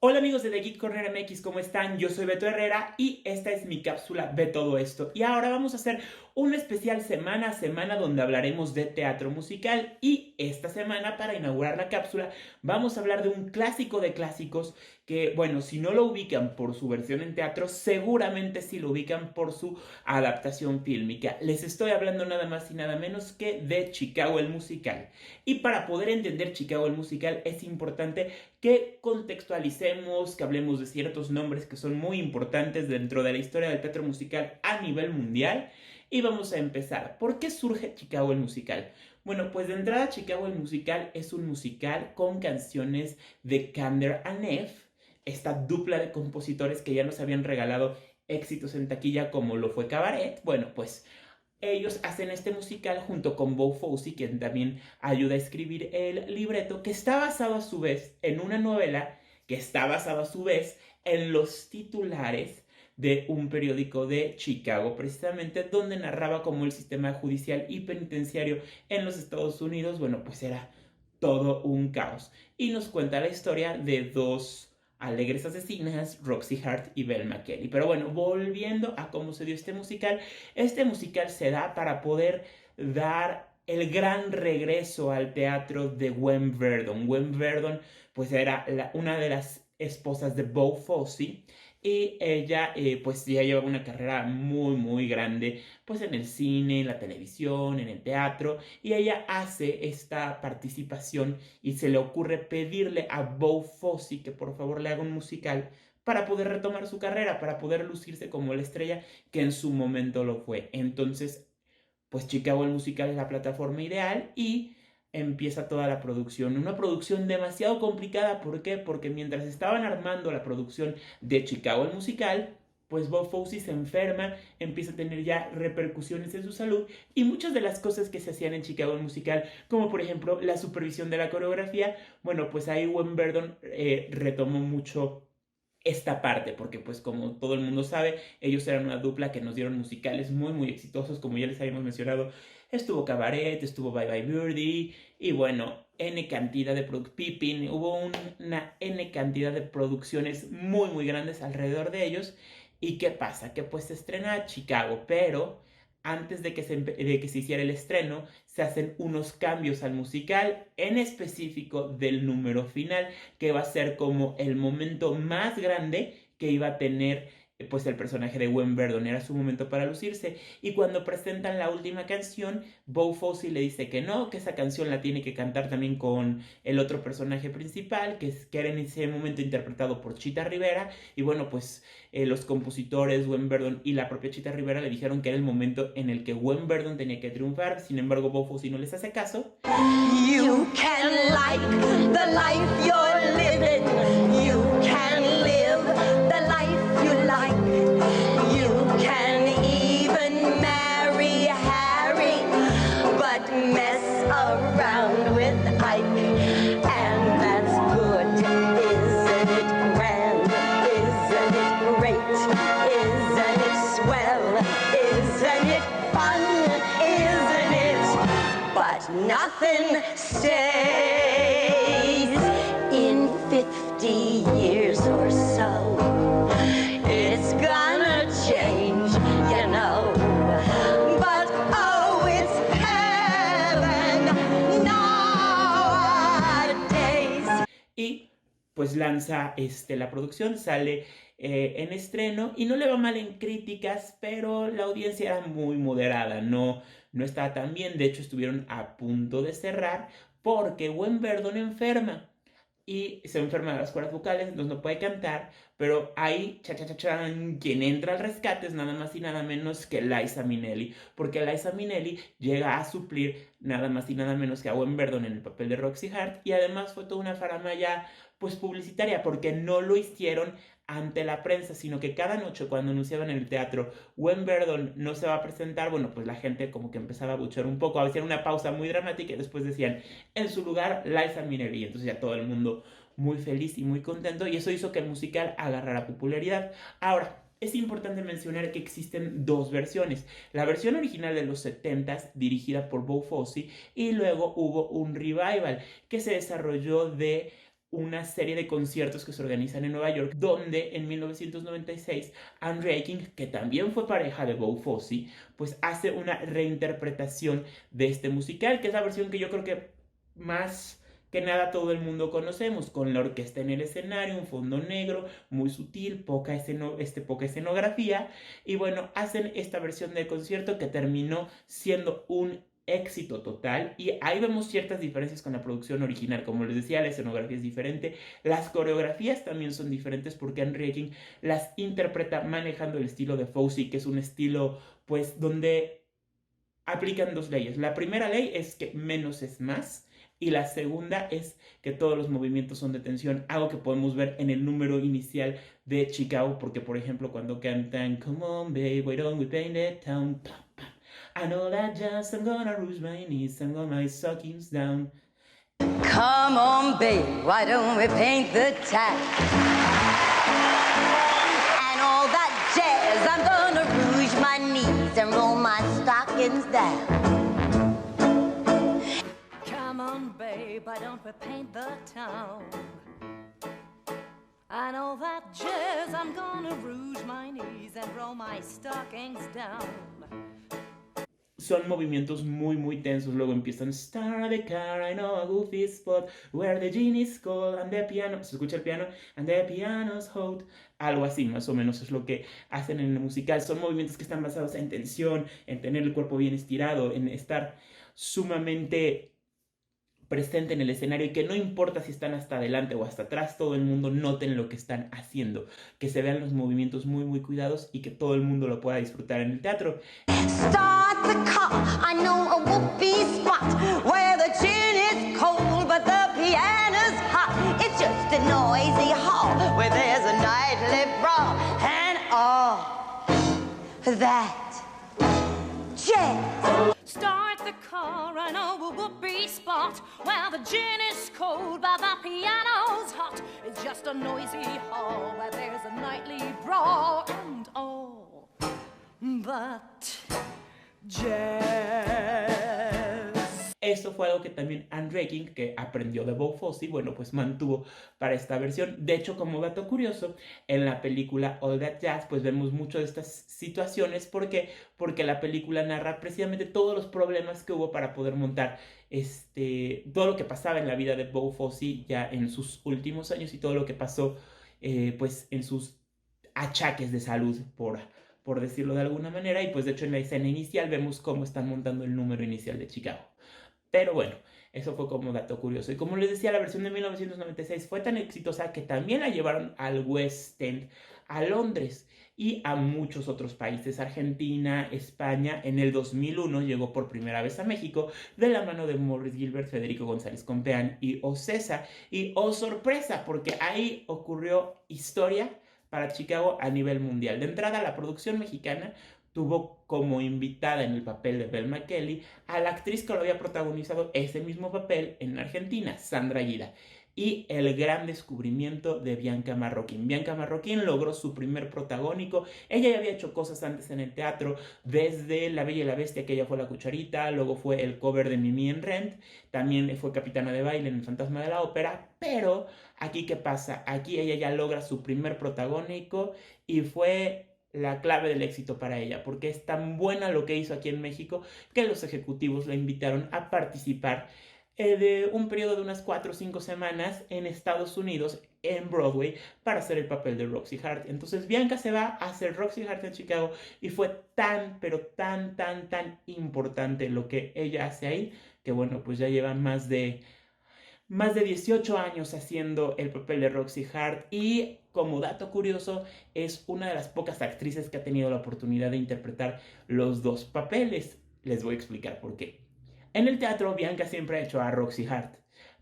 Hola amigos de The Geek Corner MX, ¿cómo están? Yo soy Beto Herrera y esta es mi cápsula de todo esto. Y ahora vamos a hacer un especial semana a semana donde hablaremos de teatro musical. Y esta semana, para inaugurar la cápsula, vamos a hablar de un clásico de clásicos que, bueno, si no lo ubican por su versión en teatro, seguramente sí lo ubican por su adaptación fílmica. Les estoy hablando nada más y nada menos que de Chicago el musical. Y para poder entender Chicago el musical es importante que contextualicemos, que hablemos de ciertos nombres que son muy importantes dentro de la historia del teatro musical a nivel mundial. Y vamos a empezar. ¿Por qué surge Chicago el musical? Bueno, pues de entrada Chicago el musical es un musical con canciones de Kander and Neff, esta dupla de compositores que ya nos habían regalado éxitos en taquilla como lo fue Cabaret. Bueno, pues ellos hacen este musical junto con Bob Fosse, quien también ayuda a escribir el libreto, que está basado a su vez en una novela que está basado a su vez en los titulares de un periódico de Chicago, precisamente donde narraba cómo el sistema judicial y penitenciario en los Estados Unidos, bueno, pues era todo un caos. Y nos cuenta la historia de dos alegres asesinas, Roxy Hart y Velma Kelly. Pero bueno, volviendo a cómo se dio este musical se da para poder dar el gran regreso al teatro de Gwen Verdon. Gwen Verdon pues era una de las esposas de Bob Fosse y ella pues ya lleva una carrera muy grande pues en el cine, en la televisión, en el teatro, y ella hace esta participación y se le ocurre pedirle a Bob Fosse que por favor le haga un musical para poder retomar su carrera, para poder lucirse como la estrella que en su momento lo fue. Entonces, pues Chicago el musical es la plataforma ideal y empieza toda la producción. Una producción demasiado complicada, ¿por qué? Porque mientras estaban armando la producción de Chicago el musical, pues Bob Fosse se enferma, empieza a tener ya repercusiones en su salud y muchas de las cosas que se hacían en Chicago el musical, como por ejemplo la supervisión de la coreografía, bueno, pues ahí Wes Verdon retomó mucho esta parte, porque pues como todo el mundo sabe, ellos eran una dupla que nos dieron musicales muy exitosos, como ya les habíamos mencionado, estuvo Cabaret, estuvo Bye Bye Birdie, y bueno, N cantidad de Pippin, hubo una N cantidad de producciones muy grandes alrededor de ellos, y ¿qué pasa? Que pues se estrena Chicago, pero antes de que se hiciera el estreno, se hacen unos cambios al musical, en específico del número final, que va a ser como el momento más grande que iba a tener pues el personaje de Gwen Verdon. Era su momento para lucirse, y cuando presentan la última canción, Bob Fosse le dice que no, que esa canción la tiene que cantar también con el otro personaje principal, que era en ese momento interpretado por Chita Rivera, y bueno, pues los compositores, Gwen Verdon y la propia Chita Rivera le dijeron que era el momento en el que Gwen Verdon tenía que triunfar. Sin embargo, Bob Fosse no les hace caso. You can like the life you're living. You can live the life you like. You can even marry Harry, but mess around with Ike. And that's good, isn't it grand? Isn't it great? Isn't it swell? Isn't it fun? Isn't it? But nothing stays in 50 years or so. It's gonna change, you know. But oh, it's heaven nowadays. Y pues lanza la producción, sale en estreno y no le va mal en críticas, pero la audiencia era muy moderada, no estaba tan bien. De hecho, estuvieron a punto de cerrar porque Gwen Verdon enferma y se enferma de las cuerdas vocales, entonces no puede cantar, pero ahí, quien entra al rescate es nada más y nada menos que Liza Minnelli, porque Liza Minnelli llega a suplir nada más y nada menos que a Gwen Verdon en el papel de Roxy Hart, y además fue toda una faramaya pues publicitaria, porque no lo hicieron ante la prensa, sino que cada noche cuando anunciaban en el teatro Gwen Verdon no se va a presentar, bueno, pues la gente como que empezaba a buchar un poco, hacían una pausa muy dramática y después decían en su lugar Liza Minnelli, entonces ya todo el mundo muy feliz y muy contento, y eso hizo que el musical agarrara popularidad. Ahora, es importante mencionar que existen dos versiones. La versión original de los 70s, dirigida por Bob Fosse, y luego hubo un revival que se desarrolló de una serie de conciertos que se organizan en Nueva York, donde en 1996 Anne Reinking, que también fue pareja de Bob Fosse, pues hace una reinterpretación de este musical, que es la versión que yo creo que más que nada todo el mundo conocemos, con la orquesta en el escenario, un fondo negro, muy sutil, poca escenografía, y bueno, hacen esta versión del concierto que terminó siendo un éxito total, y ahí vemos ciertas diferencias con la producción original. Como les decía, la escenografía es diferente, las coreografías también son diferentes porque Anne Reinking las interpreta manejando el estilo de Fosse, que es un estilo pues donde aplican dos leyes. La primera ley es que menos es más, y la segunda es que todos los movimientos son de tensión, algo que podemos ver en el número inicial de Chicago, porque por ejemplo cuando cantan Come on babe, why don't we paint the town, pam, pam. I know that just I'm gonna lose my knees, I'm gonna my stockings down. Come on, babe, why don't we paint the town? And all that jazz, I'm gonna rouge my knees and roll my stockings down. Come on, babe, why don't we paint the town? And all that jazz, I'm gonna rouge my knees and roll my stockings down. Son movimientos muy tensos. Luego empiezan Start the car, I know a goofy spot where the gin is cold and the piano, se escucha el piano, and the piano's hot. Algo así, más o menos es lo que hacen en el musical. Son movimientos que están basados en tensión, en tener el cuerpo bien estirado, en estar sumamente presente en el escenario, y que no importa si están hasta adelante o hasta atrás, todo el mundo noten lo que están haciendo, que se vean los movimientos muy cuidados y que todo el mundo lo pueda disfrutar en el teatro. Start the car, I know a whoopee spot where the gin is cold but the piano's hot. It's just a noisy hall where there's a nightly brawl and all that jazz. Start the car, I know a whoopee spot where the gin is cold but the piano's hot. It's just a noisy hall where there's a nightly brawl and all that jazz. Esto fue algo que también Anne Reinking, que aprendió de Bob Fosse, bueno, pues mantuvo para esta versión. De hecho, como dato curioso, en la película All That Jazz, pues vemos mucho de estas situaciones. ¿Por qué? Porque la película narra precisamente todos los problemas que hubo para poder montar todo lo que pasaba en la vida de Bob Fosse ya en sus últimos años, y todo lo que pasó pues en sus achaques de salud, por decirlo de alguna manera. Y pues de hecho en la escena inicial vemos cómo están montando el número inicial de Chicago. Pero bueno, eso fue como dato curioso. Y como les decía, la versión de 1996 fue tan exitosa que también la llevaron al West End, a Londres y a muchos otros países. Argentina, España. En el 2001 llegó por primera vez a México de la mano de Morris Gilbert, Federico González Compeán y Ocesa. Y oh sorpresa, porque ahí ocurrió historia para Chicago a nivel mundial. De entrada, la producción mexicana tuvo como invitada en el papel de Velma Kelly a la actriz que lo había protagonizado ese mismo papel en Argentina, Sandra Guida. Y el gran descubrimiento de Bianca Marroquín. Bianca Marroquín logró su primer protagónico. Ella ya había hecho cosas antes en el teatro, desde La Bella y la Bestia, que ella fue la cucharita, luego fue el cover de Mimi en Rent, también fue capitana de baile en El Fantasma de la Ópera. Pero aquí, ¿qué pasa? Aquí ella ya logra su primer protagónico y fue la clave del éxito para ella, porque es tan buena lo que hizo aquí en México que los ejecutivos la invitaron a participar de un periodo de unas 4 o 5 semanas en Estados Unidos, en Broadway, para hacer el papel de Roxy Hart. Entonces Bianca se va a hacer Roxy Hart en Chicago, y fue tan, pero tan importante lo que ella hace ahí, que bueno, pues ya lleva más de 18 años haciendo el papel de Roxy Hart. Y como dato curioso, es una de las pocas actrices que ha tenido la oportunidad de interpretar los dos papeles. Les voy a explicar por qué. En el teatro, Bianca siempre ha hecho a Roxy Hart,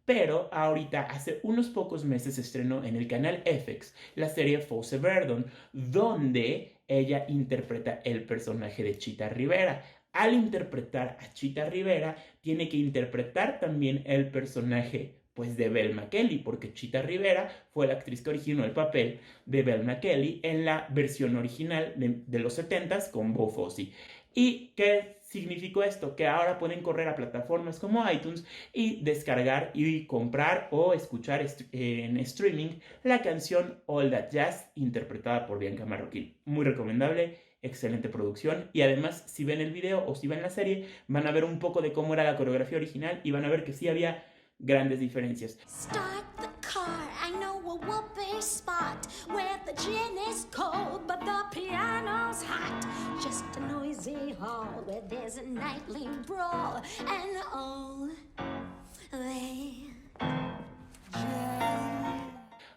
pero ahorita, hace unos pocos meses, se estrenó en el canal FX la serie Fosse Verdon, donde ella interpreta el personaje de Chita Rivera. Al interpretar a Chita Rivera, tiene que interpretar también el personaje pues de Velma Kelly, porque Chita Rivera fue la actriz que originó el papel de Velma Kelly en la versión original de los 70s con Bob Fosse. Y que significó esto? Que ahora pueden correr a plataformas como iTunes y descargar y comprar o escuchar en streaming la canción All That Jazz interpretada por Bianca Marroquín. Muy recomendable, excelente producción, y además si ven el video o si ven la serie van a ver un poco de cómo era la coreografía original y van a ver que sí había grandes diferencias. Start the car, I know a whoopee spot where the gin is cold but the piano's hot. Just a noisy hall where there's a nightly brawl and all they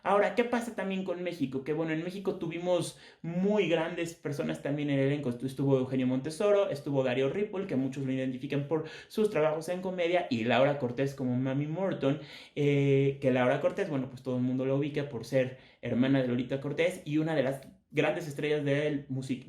Ahora, ¿qué pasa también con México? Que bueno, en México tuvimos muy grandes personas también en el elenco. Estuvo Eugenio Montesoro, estuvo Darío Ripoll, que muchos lo identifican por sus trabajos en comedia, y Laura Cortés como Mami Morton, que Laura Cortés, bueno, pues todo el mundo lo ubica por ser hermana de Lolita Cortés y una de las grandes estrellas de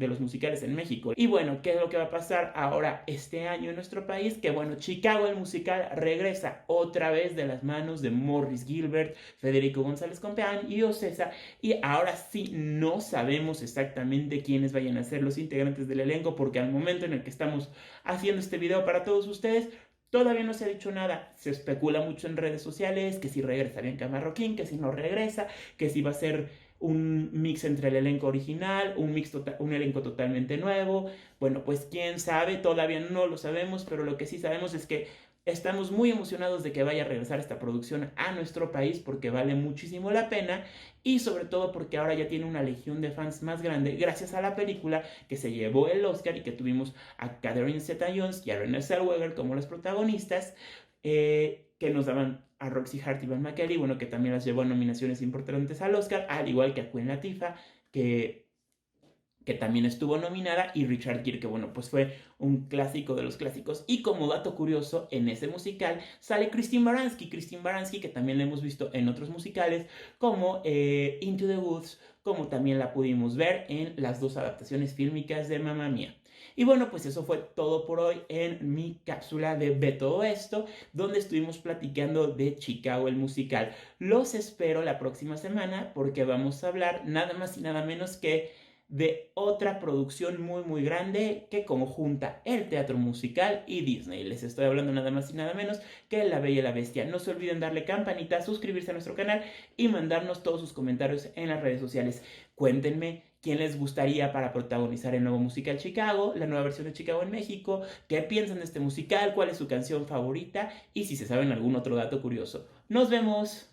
los musicales en México. Y bueno, ¿qué es lo que va a pasar ahora este año en nuestro país? Que bueno, Chicago el musical regresa otra vez de las manos de Morris Gilbert, Federico González Compeán y Ocesa, y ahora sí no sabemos exactamente quiénes vayan a ser los integrantes del elenco, porque al momento en el que estamos haciendo este video para todos ustedes, todavía no se ha dicho nada. Se especula mucho en redes sociales que si regresa Bianca Marroquín, que si no regresa, que si va a ser un mix entre el elenco original, un elenco totalmente nuevo. Bueno, pues quién sabe, todavía no lo sabemos, pero lo que sí sabemos es que estamos muy emocionados de que vaya a regresar esta producción a nuestro país, porque vale muchísimo la pena, y sobre todo porque ahora ya tiene una legión de fans más grande gracias a la película que se llevó el Oscar y que tuvimos a Catherine Zeta-Jones y a Renée Zellweger como las protagonistas, que nos daban a Roxy Hart y Van McKelly, bueno, que también las llevó a nominaciones importantes al Oscar, al igual que a Queen Latifah, que también estuvo nominada, y Richard Gere, que bueno, pues fue un clásico de los clásicos. Y como dato curioso, en ese musical sale Christine Baranski, que también la hemos visto en otros musicales, como Into the Woods, como también la pudimos ver en las dos adaptaciones fílmicas de Mamma Mía. Y bueno, pues eso fue todo por hoy en mi cápsula de Ve Todo Esto, donde estuvimos platicando de Chicago el musical. Los espero la próxima semana, porque vamos a hablar nada más y nada menos que de otra producción muy grande que conjunta el teatro musical y Disney. Les estoy hablando nada más y nada menos que La Bella y la Bestia. No se olviden darle campanita, suscribirse a nuestro canal y mandarnos todos sus comentarios en las redes sociales. Cuéntenme quién les gustaría para protagonizar el nuevo musical Chicago, la nueva versión de Chicago en México, qué piensan de este musical, cuál es su canción favorita y si se saben algún otro dato curioso. ¡Nos vemos!